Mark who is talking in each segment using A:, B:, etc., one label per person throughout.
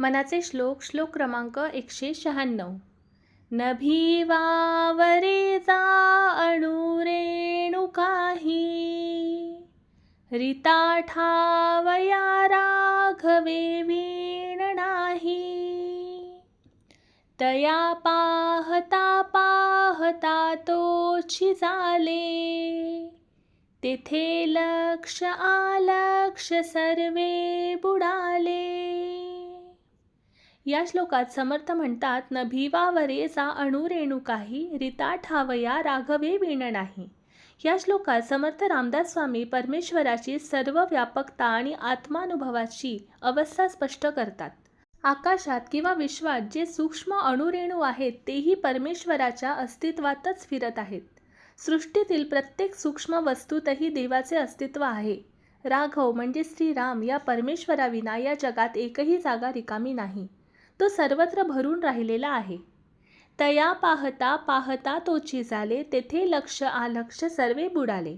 A: मनाचे श्लोक श्लोक क्रमांक 196. न भीवावरे जा अणुरेणु काही, रीता ठावया राघवे वीण नाही. तया पाहता पाहता तोची झाले, तेथे लक्ष आलक्ष सर्वे बुडाले. या श्लोकात समर्थ म्हणतात, न भीवावरे जा अणुरेणु काही, रीता ठावया राघवे वीण नाही. या श्लोकात समर्थ रामदास स्वामी परमेश्वराची सर्व व्यापकता आणि आत्मानुभवाची अवस्था स्पष्ट करतात. आकाशात किंवा विश्वात जे सूक्ष्म अणुरेणू आहेत तेही परमेश्वराच्या अस्तित्वातच फिरत आहेत. सृष्टीतील प्रत्येक सूक्ष्म वस्तूतही देवाचे अस्तित्व आहे. राघव म्हणजे श्रीराम या परमेश्वराविना या जगात एकही जागा रिकामी नाही. तो सर्वत्र भरून राहिलेला आहे. तया पाहता पाहता तोची झाले, तेथे लक्ष आलक्ष सर्वे बुडाले.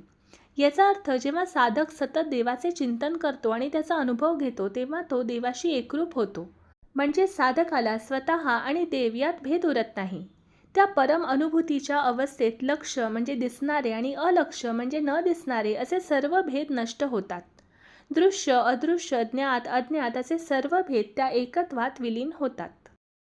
A: याचा अर्थ जेव्हा साधक सतत देवाचे चिंतन करतो आणि त्याचा अनुभव घेतो तेव्हा तो देवाशी एकरूप होतो. म्हणजे साधकाला स्वतः आणि देव यात भेद उरत नाही. त्या परम अनुभूतीच्या अवस्थेत लक्ष म्हणजे दिसणारे आणि अलक्ष म्हणजे न दिसणारे असे सर्व भेद नष्ट होतात. दृश्य अदृश्य ज्ञात अज्ञात असे सर्व भेद त्या एकत्वात विलीन होतात.